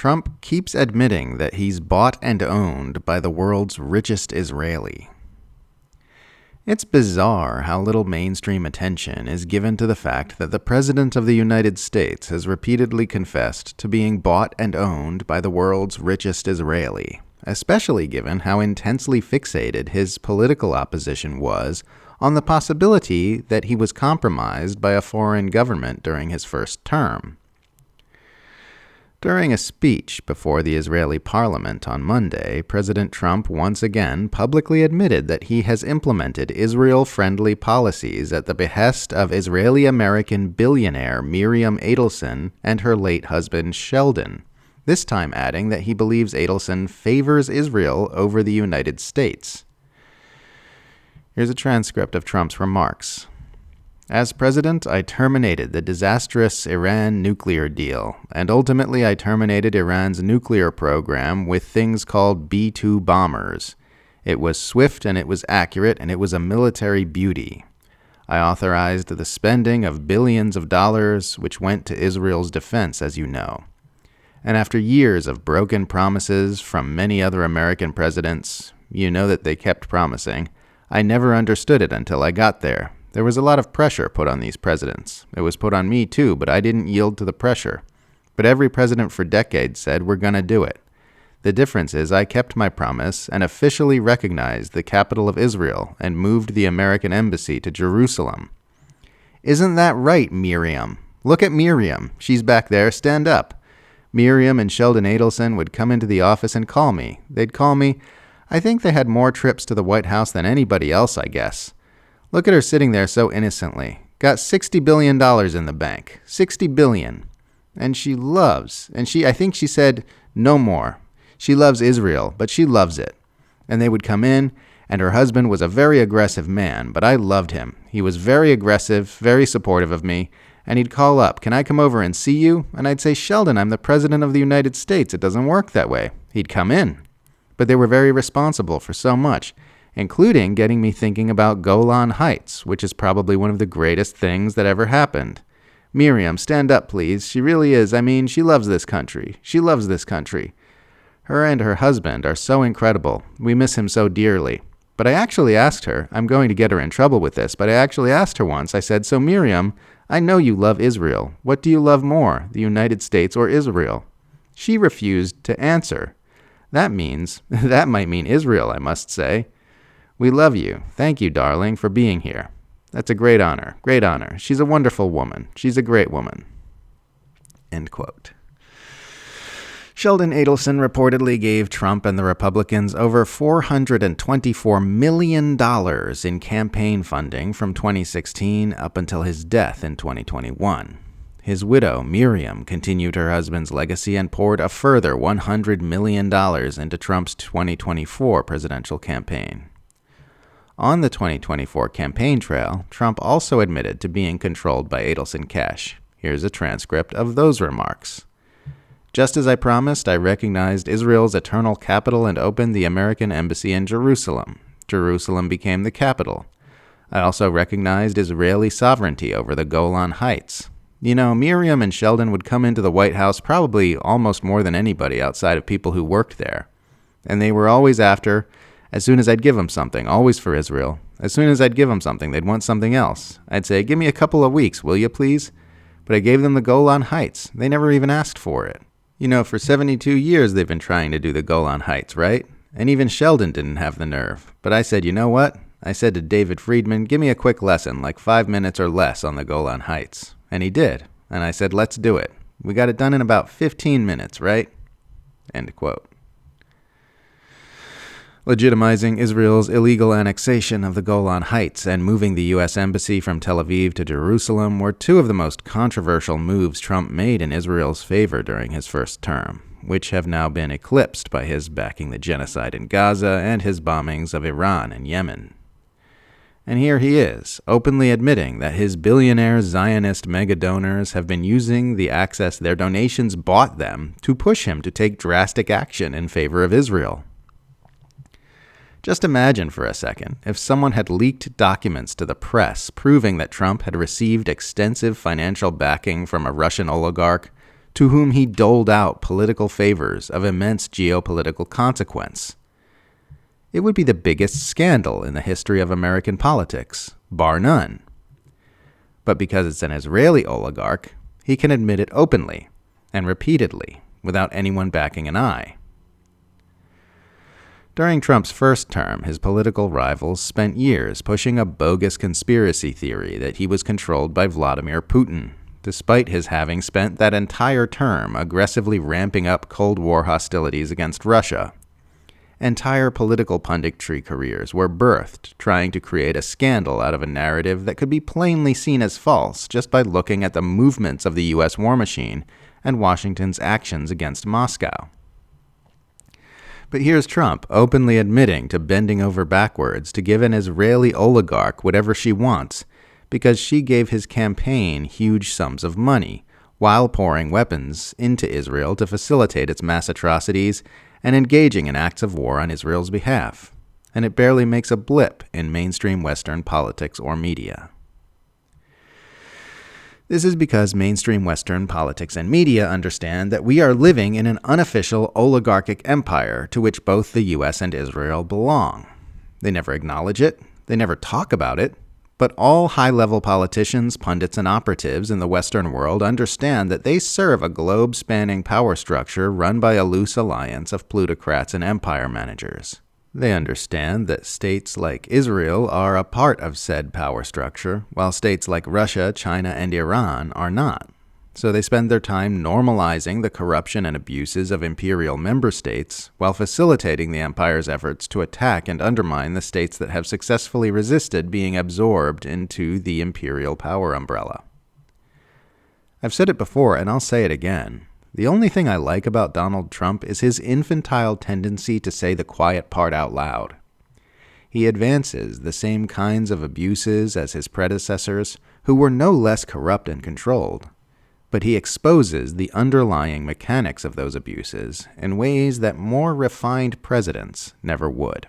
Trump keeps admitting that he's bought and owned by the world's richest Israeli. It's bizarre how little mainstream attention is given to the fact that the President of the United States has repeatedly confessed to being bought and owned by the world's richest Israeli, especially given how intensely fixated his political opposition was on the possibility that he was compromised by a foreign government during his first term. During a speech before the Israeli parliament on Monday, President Trump once again publicly admitted that he has implemented Israel-friendly policies at the behest of Israeli-American billionaire Miriam Adelson and her late husband Sheldon, this time adding that he believes Adelson favors Israel over the United States. Here's a transcript of Trump's remarks. As president, I terminated the disastrous Iran nuclear deal, and ultimately I terminated Iran's nuclear program with things called B-2 bombers. It was swift and it was accurate and it was a military beauty. I authorized the spending of billions of dollars, which went to Israel's defense, as you know. And after years of broken promises from many other American presidents, you know that they kept promising, I never understood it until I got there. There was a lot of pressure put on these presidents. It was put on me too, but I didn't yield to the pressure. But every president for decades said, we're going to do it. The difference is I kept my promise and officially recognized the capital of Israel and moved the American embassy to Jerusalem. Isn't that right, Miriam? Look at Miriam. She's back there. Stand up. Miriam and Sheldon Adelson would come into the office and call me. They'd call me. I think they had more trips to the White House than anybody else, I guess. Look at her sitting there so innocently. Got $60 billion in the bank. $60 billion. And she loves, I think she said, no more. She loves Israel, but she loves it. And they would come in, and her husband was a very aggressive man, but I loved him. He was very aggressive, very supportive of me, and he'd call up, can I come over and see you? And I'd say, Sheldon, I'm the President of the United States. It doesn't work that way. He'd come in. But they were very responsible for so much, including getting me thinking about Golan Heights, which is probably one of the greatest things that ever happened. Miriam, stand up, please. She really is. I mean, she loves this country. She loves this country. Her and her husband are so incredible. We miss him so dearly. But I actually asked her, I'm going to get her in trouble with this, but I actually asked her once. I said, so Miriam, I know you love Israel. What do you love more, the United States or Israel? She refused to answer. That might mean Israel, I must say. We love you. Thank you, darling, for being here. That's a great honor. Great honor. She's a wonderful woman. She's a great woman. End quote. Sheldon Adelson reportedly gave Trump and the Republicans over $424 million in campaign funding from 2016 up until his death in 2021. His widow, Miriam, continued her husband's legacy and poured a further $100 million into Trump's 2024 presidential campaign. On the 2024 campaign trail, Trump also admitted to being controlled by Adelson cash. Here's a transcript of those remarks. Just as I promised, I recognized Israel's eternal capital and opened the American embassy in Jerusalem. Jerusalem became the capital. I also recognized Israeli sovereignty over the Golan Heights. You know, Miriam and Sheldon would come into the White House probably almost more than anybody outside of people who worked there. And they were always after, as soon as I'd give them something, always for Israel. As soon as I'd give them something, they'd want something else. I'd say, give me a couple of weeks, will you please? But I gave them the Golan Heights. They never even asked for it. You know, for 72 years they've been trying to do the Golan Heights, right? And even Sheldon didn't have the nerve. But I said, you know what? I said to David Friedman, give me a quick lesson, like 5 minutes or less on the Golan Heights. And he did. And I said, let's do it. We got it done in about 15 minutes, right? End quote. Legitimizing Israel's illegal annexation of the Golan Heights and moving the U.S. Embassy from Tel Aviv to Jerusalem were two of the most controversial moves Trump made in Israel's favor during his first term, which have now been eclipsed by his backing the genocide in Gaza and his bombings of Iran and Yemen. And here he is, openly admitting that his billionaire Zionist mega-donors have been using the access their donations bought them to push him to take drastic action in favor of Israel. Just imagine for a second if someone had leaked documents to the press proving that Trump had received extensive financial backing from a Russian oligarch to whom he doled out political favors of immense geopolitical consequence. It would be the biggest scandal in the history of American politics, bar none. But because it's an Israeli oligarch, he can admit it openly and repeatedly without anyone backing an eye. During Trump's first term, his political rivals spent years pushing a bogus conspiracy theory that he was controlled by Vladimir Putin, despite his having spent that entire term aggressively ramping up Cold War hostilities against Russia. Entire political punditry careers were birthed trying to create a scandal out of a narrative that could be plainly seen as false just by looking at the movements of the U.S. war machine and Washington's actions against Moscow. But here's Trump openly admitting to bending over backwards to give an Israeli oligarch whatever she wants because she gave his campaign huge sums of money while pouring weapons into Israel to facilitate its mass atrocities and engaging in acts of war on Israel's behalf. And it barely makes a blip in mainstream Western politics or media. This is because mainstream Western politics and media understand that we are living in an unofficial oligarchic empire to which both the U.S. and Israel belong. They never acknowledge it, they never talk about it, but all high-level politicians, pundits, and operatives in the Western world understand that they serve a globe-spanning power structure run by a loose alliance of plutocrats and empire managers. They understand that states like Israel are a part of said power structure, while states like Russia, China, and Iran are not. So they spend their time normalizing the corruption and abuses of imperial member states, while facilitating the empire's efforts to attack and undermine the states that have successfully resisted being absorbed into the imperial power umbrella. I've said it before, and I'll say it again. The only thing I like about Donald Trump is his infantile tendency to say the quiet part out loud. He advances the same kinds of abuses as his predecessors, who were no less corrupt and controlled, but he exposes the underlying mechanics of those abuses in ways that more refined presidents never would.